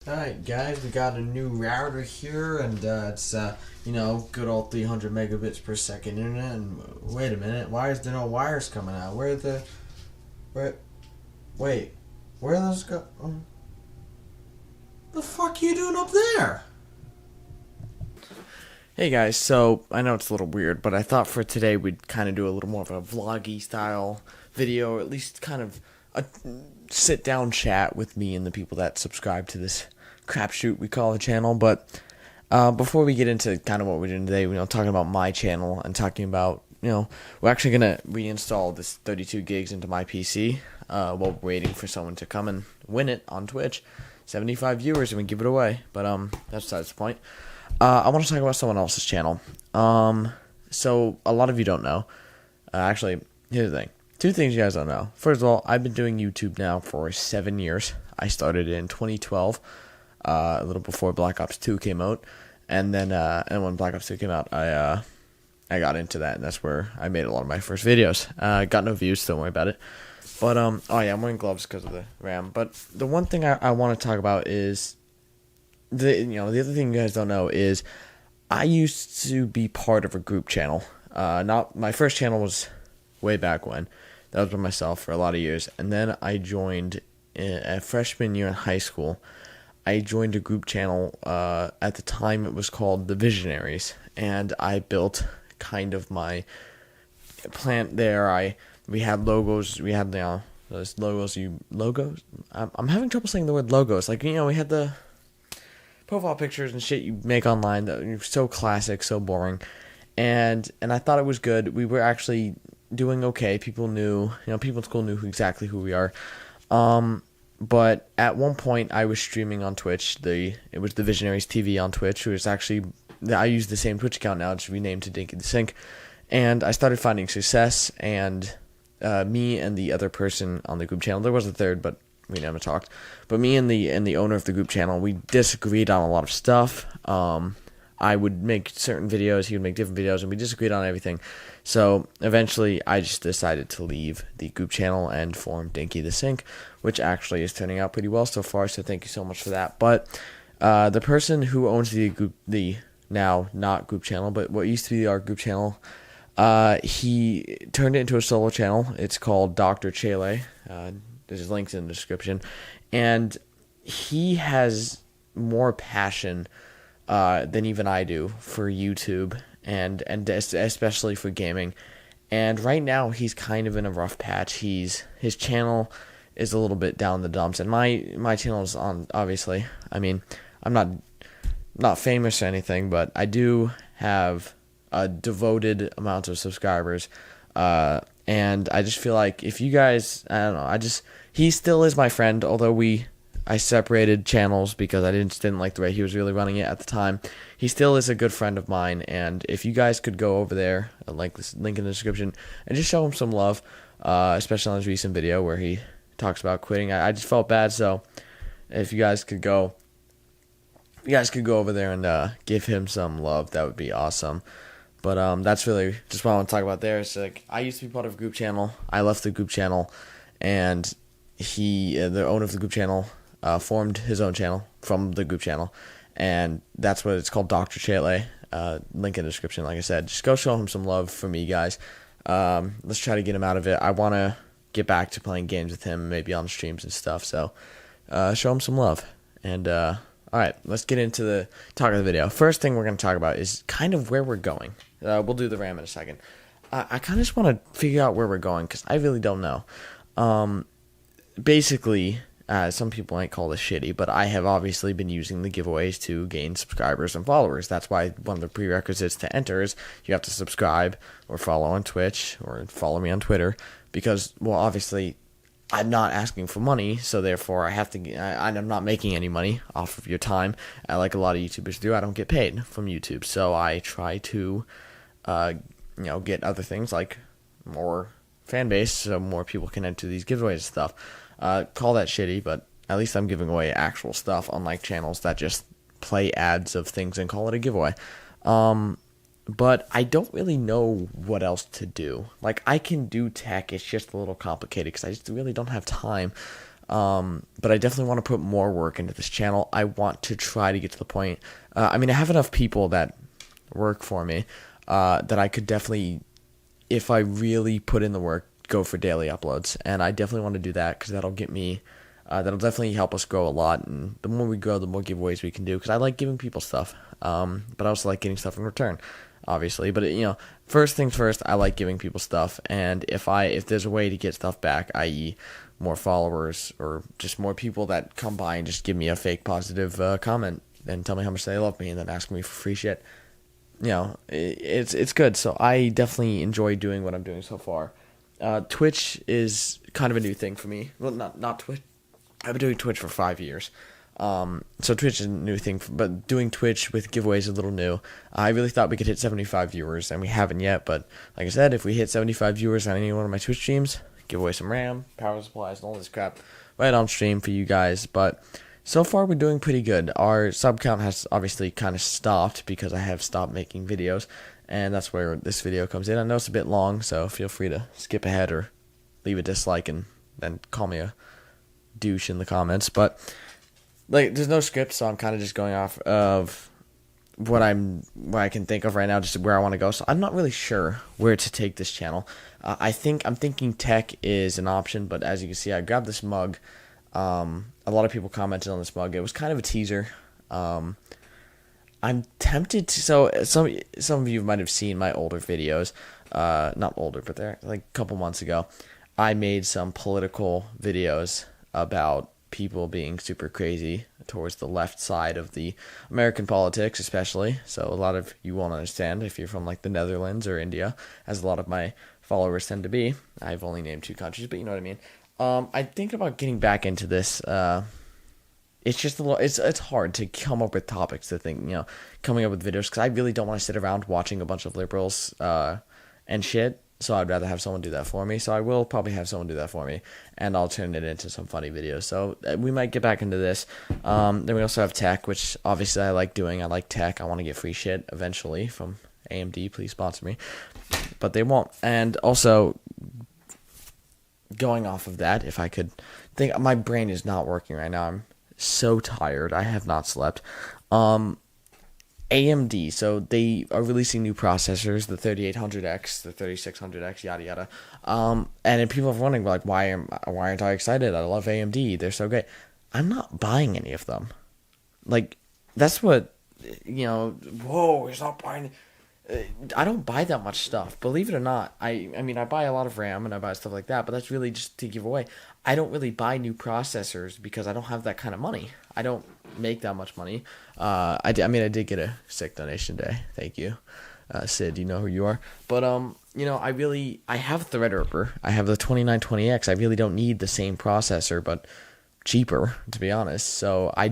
Alright guys, we got a new router here and it's good old 300 megabits per second internet. And wait a minute, why is there no wires coming out? Where wait, where are those the fuck are you doing up there? Hey guys, so I know it's a little weird, but I thought for today we'd kind of do a little more of a vloggy style video, or at least kind of a sit down chat with me and the people that subscribe to this crapshoot we call a channel. But before we get into kind of what we're doing today, talking about my channel and talking about, we're actually gonna reinstall this 32 gigs into my PC while we're waiting for someone to come and win it on Twitch. 75 viewers and we give it away, but that's besides the point. I want to talk about someone else's channel. So a lot of you don't know. Actually, here's the thing. Two things you guys don't know. First of all, I've been doing YouTube now for 7 years. I started in 2012, a little before Black Ops 2 came out, and then and when Black Ops 2 came out, I got into that, and that's where I made a lot of my first videos. Got no views, don't worry about it. But oh yeah, I'm wearing gloves because of the RAM. But the one thing I want to talk about is the other thing you guys don't know is I used to be part of a group channel. Not my first channel was way back when. That was by myself for a lot of years, and then I joined a freshman year in high school. I joined a group channel. At the time, it was called The Visionaries, and I built kind of my plant there. We had logos. We had those logos. Logos. I'm having trouble saying the word logos. Like we had the profile pictures and shit you make online that are so classic, so boring, and I thought it was good. We were actually doing okay. People knew, people in school knew exactly who we are. But at one point, I was streaming on Twitch. It was the Visionaries TV on Twitch. It was actually, I use the same Twitch account now. It's renamed to Dinky the Sink, and I started finding success. And me and the other person on the group channel, there was a third, but we never talked. But me and the owner of the group channel, we disagreed on a lot of stuff. I would make certain videos, he would make different videos, and we disagreed on everything. So eventually, I just decided to leave the group channel and form Dinky the Sink, which actually is turning out pretty well so far. So thank you so much for that. But the person who owns the now not group channel, but what used to be our group channel, he turned it into a solo channel. It's called Dr. Chele. There's links in the description, and he has more passion than even I do for YouTube and especially for gaming. And right now he's kind of in a rough patch. His channel is a little bit down the dumps, and my channel is on, obviously. I mean, I'm not famous or anything, but I do have a devoted amount of subscribers. And I just feel like if you guys, I don't know, he still is my friend, although I separated channels because I didn't like the way he was really running it at the time. He still is a good friend of mine, and if you guys could go over there, like this link in the description, and just show him some love, especially on his recent video where he talks about quitting. I just felt bad, so if you guys could go over there and give him some love, that would be awesome. But that's really just what I want to talk about there. It's like I used to be part of a group channel. I left the group channel, and the owner of the group channel, formed his own channel from the group channel, and that's what it's called, Dr. Chele. Link in the description, like I said. Just go show him some love for me, guys. Let's try to get him out of it. I want to get back to playing games with him, maybe on streams and stuff, so show him some love. And alright, let's get into the talk of the video. First thing we're going to talk about is kind of where we're going. We'll do the RAM in a second. I kind of just want to figure out where we're going, because I really don't know. Basically, some people might call this shitty, but I have obviously been using the giveaways to gain subscribers and followers. That's why one of the prerequisites to enter is you have to subscribe or follow on Twitch or follow me on Twitter, because, well, obviously, I'm not asking for money, so therefore I have to. I'm not making any money off of your time. Like a lot of YouTubers do, I don't get paid from YouTube, so I try to, get other things like more fan base, so more people can enter these giveaways and stuff. Call that shitty, but at least I'm giving away actual stuff, unlike channels that just play ads of things and call it a giveaway. But I don't really know what else to do. Like, I can do tech, it's just a little complicated because I just really don't have time. But I definitely want to put more work into this channel. I want to try to get to the point. I mean, I have enough people that work for me that I could definitely, if I really put in the work, go for daily uploads. And I definitely want to do that because that'll get me, that'll definitely help us grow a lot. And the more we grow, the more giveaways we can do, because I like giving people stuff. But I also like getting stuff in return, obviously. But first things first, I like giving people stuff. And if there's a way to get stuff back, i.e., more followers or just more people that come by and just give me a fake positive comment and tell me how much they love me and then ask me for free shit, it's good. So I definitely enjoy doing what I'm doing so far. Twitch is kind of a new thing for me. Well, not Twitch. I've been doing Twitch for 5 years. So Twitch is a new thing, but doing Twitch with giveaways is a little new. I really thought we could hit 75 viewers, and we haven't yet. But like I said, if we hit 75 viewers on any one of my Twitch streams, give away some RAM, power supplies, and all this crap right on stream for you guys. But so far, we're doing pretty good. Our sub count has obviously kind of stopped because I have stopped making videos, and that's where this video comes in. I know it's a bit long, so feel free to skip ahead or leave a dislike and then call me a douche in the comments. But there's no script, so I'm kind of just going off of what I can think of right now, just where I want to go. So I'm not really sure where to take this channel. I'm thinking tech is an option, but as you can see, I grabbed this mug. A lot of people commented on this mug. It was kind of a teaser. I'm tempted to. So some of you might have seen my older videos. Not older, but they're like a couple months ago. I made some political videos about people being super crazy towards the left side of the American politics, especially. So a lot of you won't understand if you're from like the Netherlands or India, as a lot of my followers tend to be. I've only named 2 countries, but you know what I mean. I think about getting back into this. It's just it's hard to come up with topics to think, coming up with videos, because I really don't want to sit around watching a bunch of liberals and shit. So I'd rather have someone do that for me. So I will probably have someone do that for me, and I'll turn it into some funny videos. So we might get back into this. Then we also have tech, which obviously I like doing. I like tech. I want to get free shit eventually from AMD. Please sponsor me. But they won't. And also, going off of that, if I could think, my brain is not working right now. I'm so tired. I have not slept. AMD, so they are releasing new processors, the 3800X, the 3600X, yada yada. And then people are wondering, like, why aren't I excited? I love AMD. They're so great. I'm not buying any of them. Like, that's what, whoa, he's not buying. I don't buy that much stuff. Believe it or not, I mean, I buy a lot of RAM and I buy stuff like that, but that's really just to give away. I don't really buy new processors because I don't have that kind of money. I don't make that much money. I did get a sick donation today. Thank you. Sid, you know who you are. But, I have Threadripper. I have the 2920X. I really don't need the same processor, but cheaper, to be honest. So I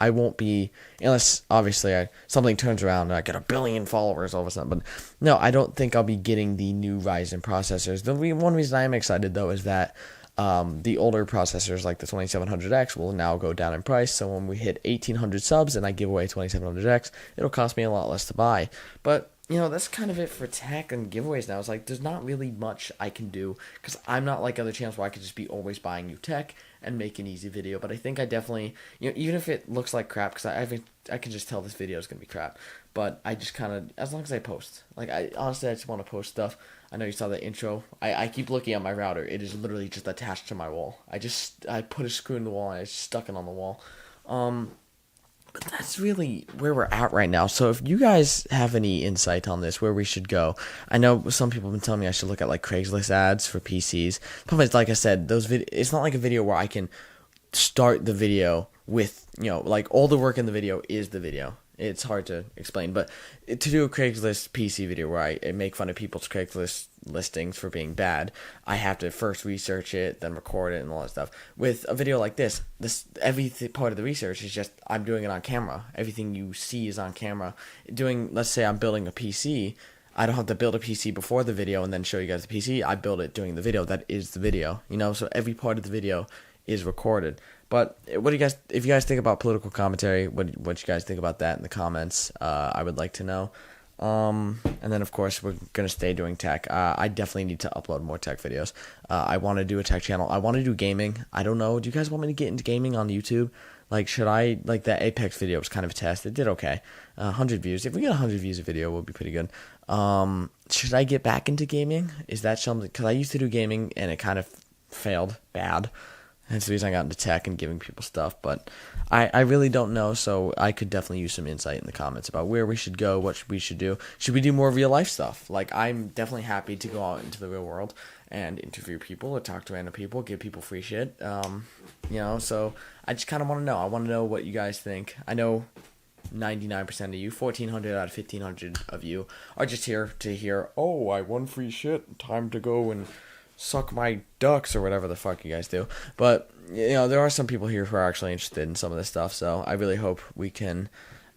won't be, unless obviously something turns around and I get 1 billion followers all of a sudden. But no, I don't think I'll be getting the new Ryzen processors. The one reason I am excited though is that the older processors like the 2700X will now go down in price. So when we hit 1800 subs and I give away 2700X, it'll cost me a lot less to buy. But that's kind of it for tech and giveaways now. It's like there's not really much I can do because I'm not like other channels where I could just be always buying new tech and make an easy video. But I think I definitely, even if it looks like crap, because I can just tell this video is going to be crap. But I just kind of, as long as I post. Like, I just want to post stuff. I know you saw the intro. I keep looking at my router. It is literally just attached to my wall. I put a screw in the wall and I stuck it on the wall. But that's really where we're at right now. So if you guys have any insight on this, where we should go, I know some people have been telling me I should look at like Craigslist ads for PCs. Problem is, like I said, it's not like a video where I can start the video with, like all the work in the video is the video. It's hard to explain, but to do a Craigslist PC video where I make fun of people's Craigslist listings for being bad, I have to first research it, then record it, and all that stuff. With a video like this every part of the research is just I'm doing it on camera. Everything you see is on camera. Let's say I'm building a PC, I don't have to build a PC before the video and then show you guys the PC. I build it doing the video. That is the video, so every part of the video is recorded. But what do you guys, if you guys think about political commentary, what you guys think about that in the comments? I would like to know. And then, of course, we're going to stay doing tech. I definitely need to upload more tech videos. I want to do a tech channel. I want to do gaming. I don't know. Do you guys want me to get into gaming on YouTube? Like, should I, like, that Apex video was kind of a test. It did okay. 100 views. If we get 100 views a video, we'll be pretty good. Should I get back into gaming? Is that something? Because I used to do gaming, and it kind of failed bad. That's the reason I got into tech and giving people stuff. But I really don't know, so I could definitely use some insight in the comments about where we should go, what we should do. Should we do more real life stuff? Like, I'm definitely happy to go out into the real world and interview people or talk to random people, give people free shit. So I just kind of want to know. I want to know what you guys think. I know 99% of you, 1,400 out of 1,500 of you, are just here to hear, oh, I won free shit, time to go and suck my ducks or whatever the fuck you guys do. But, there are some people here who are actually interested in some of this stuff, so I really hope we can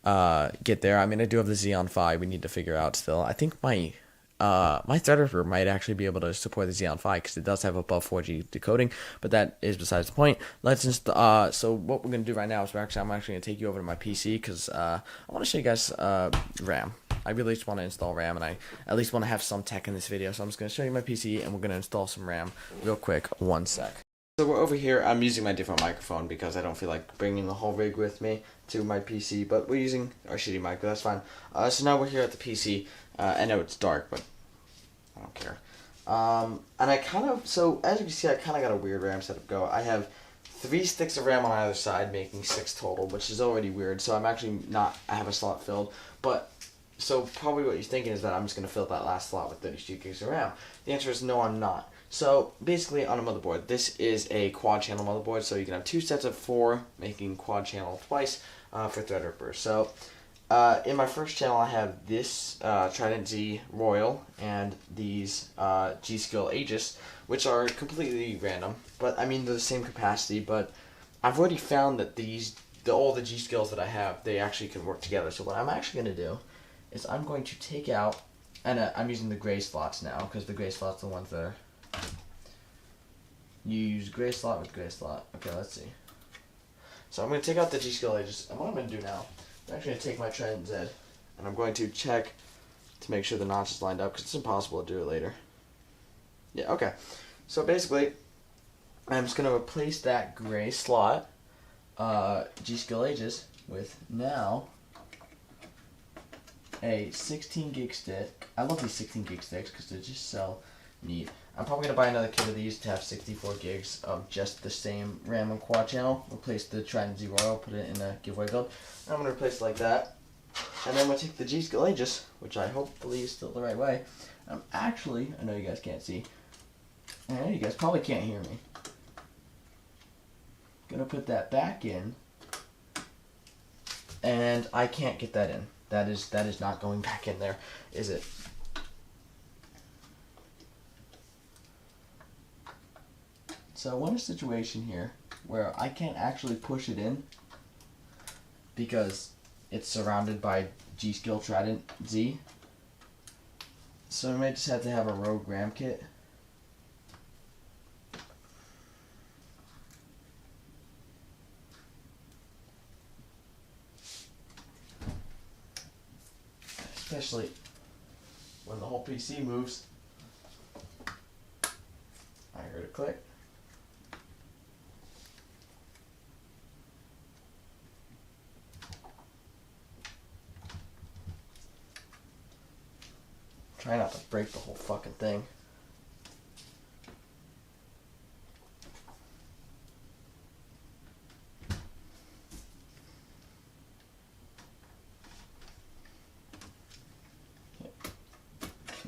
get there. I mean, I do have the Xeon Phi we need to figure out still. I think my Threadripper might actually be able to support the Xeon Phi because it does have above 4G decoding, but that is besides the point. So what we're going to do right now is I'm actually going to take you over to my PC because I want to show you guys RAM. I really just want to install RAM, and I at least want to have some tech in this video, so I'm just going to show you my PC, and we're going to install some RAM real quick. One sec. So we're over here. I'm using my different microphone because I don't feel like bringing the whole rig with me to my PC, but we're using our shitty mic, but that's fine. So now we're here at the PC. I know it's dark, but I don't care. And I so as you can see, I kind of got a weird RAM setup go. I have 3 sticks of RAM on either side, making 6 total, which is already weird, so I'm actually not, I have a slot filled, but so probably what you're thinking is that I'm just going to fill that last slot with 32 gigs of RAM. The answer is no, I'm not. So basically on a motherboard, this is a quad channel motherboard, so you can have 2 sets of 4, making quad channel twice for Threadripper. So in my first channel I have this Trident Z Royal and these G.Skill Aegis, which are completely random, but I mean they're the same capacity, but I've already found that all the G.Skills that I have, they actually can work together. So what I'm actually going to do is I'm going to take out, and I'm using the gray slots now, because the gray slots are the ones that are, you use gray slot with gray slot. Okay, let's see. So I'm going to take out the G.Skill Aegis, and what I'm going to do now, I'm actually going to take my Trident Z, and I'm going to check to make sure the notch is lined up, because it's impossible to do it later. Yeah, okay. So basically, I'm just going to replace that gray slot, G.Skill Aegis, with now a 16 gig stick. I love these 16 gig sticks because they're just so neat. I'm probably going to buy another kit of these to have 64 gigs of just the same RAM and quad channel. Replace the Trident Z Royal, put it in a giveaway build. And I'm going to replace it like that. And then I'm going to take the G.Skill Aegis, which I hopefully is still the right way. I'm actually, I know you guys can't see, I know you guys probably can't hear me. Going to put that back in. And I can't get that in. That is not going back in there, is it? So I'm in a situation here where I can't actually push it in because it's surrounded by G.Skill Trident Z. So I might just have to have a rogue RAM kit. Especially when the whole PC moves. I heard it click. Try not to break the whole fucking thing.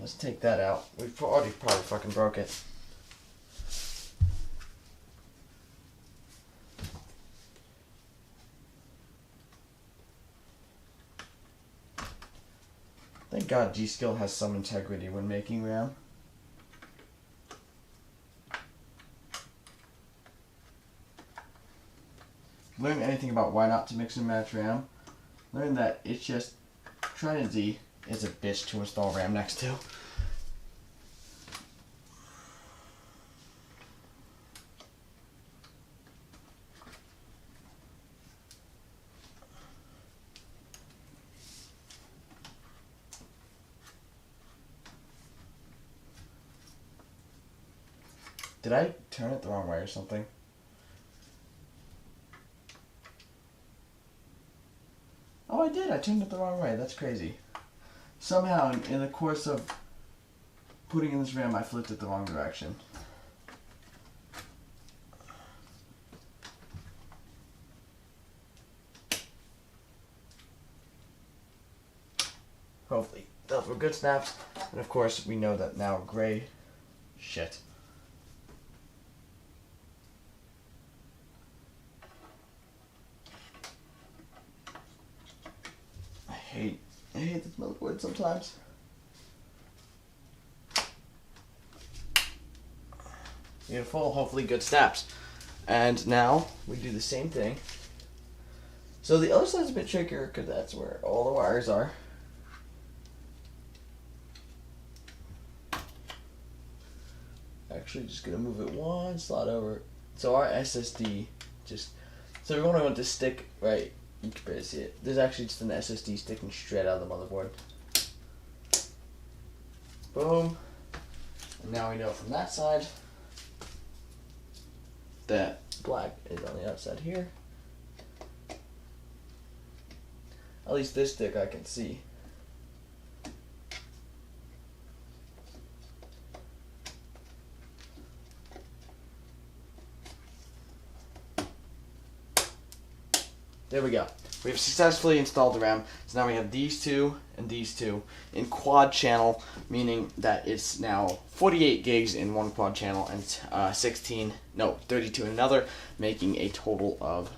Let's take that out. We've already probably fucking broke it. Thank God G.Skill has some integrity when making RAM. Learn anything about why not to mix and match RAM? Learn that it's just Trident Z is a bitch to install RAM next to. Did I turn it the wrong way or something? Oh, I did. I turned it the wrong way. That's crazy. Somehow, in the course of putting in this RAM, I flipped it the wrong direction. Hopefully, those were good snaps. And of course, we know that now gray shit. I hate this motherboard sometimes. Beautiful, hopefully good snaps. And now we do the same thing. So the other side's a bit trickier because that's where all the wires are. Actually, just gonna move it one slot over. So our SSD so everyone I want to stick right. You can barely see it. There's actually just an SSD sticking straight out of the motherboard. Boom. And now we know from that side that black is on the outside here. At least this stick I can see. There we go. We have successfully installed the RAM. So now we have these two and these two in quad channel, meaning that it's now 48 gigs in one quad channel and 32 in another, making a total of,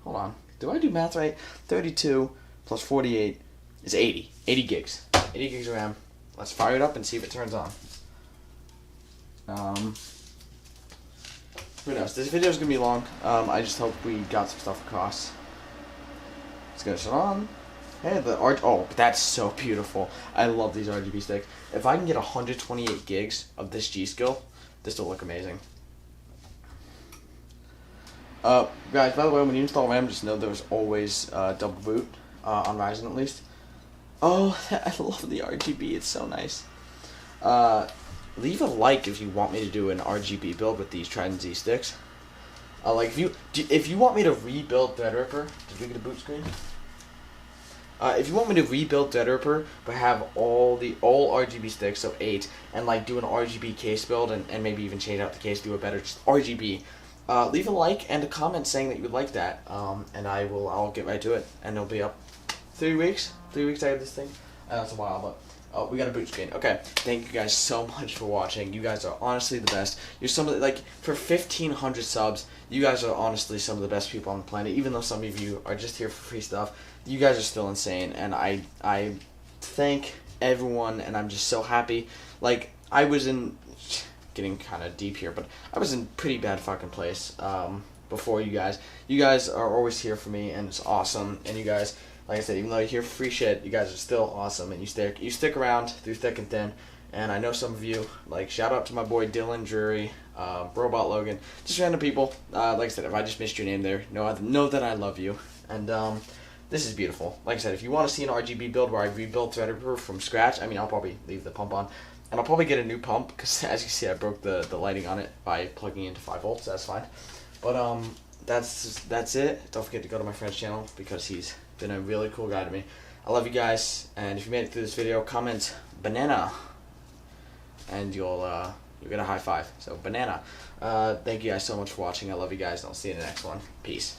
hold on, do I do math right? 32 plus 48 is 80. 80 gigs. 80 gigs of RAM. Let's fire it up and see if it turns on. Who knows? This video is going to be long. I just hope we got some stuff across. Let's get it on. Hey, oh, that's so beautiful. I love these RGB sticks. If I can get 128 gigs of this G.Skill, this will look amazing. Guys, by the way, when you install RAM, just know there's always double boot, on Ryzen at least. Oh, I love the RGB. It's so nice. Leave a like if you want me to do an RGB build with these Trident Z sticks. Like if you want me to rebuild Threadripper, did we get a boot screen? If you want me to rebuild Threadripper but have all RGB sticks, so 8, and like do an RGB case build and maybe even change out the case, do it better, just RGB. Leave a like and a comment saying that you would like that, and I'll get right to it, and it'll be up 3 weeks. 3 weeks I have this thing. That's a while, but. Oh, we got a boot screen. Okay, thank you guys so much for watching. You guys are honestly the best. You're some of the, like, for 1,500 subs, you guys are honestly some of the best people on the planet. Even though some of you are just here for free stuff, you guys are still insane. And I thank everyone, and I'm just so happy. Like, I was in, getting kind of deep here, but I was in pretty bad fucking place before you guys. You guys are always here for me, and it's awesome. And you guys, like I said, even though you're here for free shit, you guys are still awesome, and you stick around through thick and thin. And I know some of you, like, shout out to my boy Dylan Drury, Robot Logan, just random people. Like I said, if I just missed your name there, know that I love you. And this is beautiful. Like I said, if you want to see an RGB build where I rebuild Threadripper from scratch, I mean, I'll probably leave the pump on, and I'll probably get a new pump because, as you see, I broke the lighting on it by plugging into 5 volts. That's fine. But that's it. Don't forget to go to my friend's channel because he's been a really cool guy to me. I love you guys, and if you made it through this video, comment banana, and you'll get a high five. So banana. Thank you guys so much for watching. I love you guys, and I'll see you in the next one. Peace.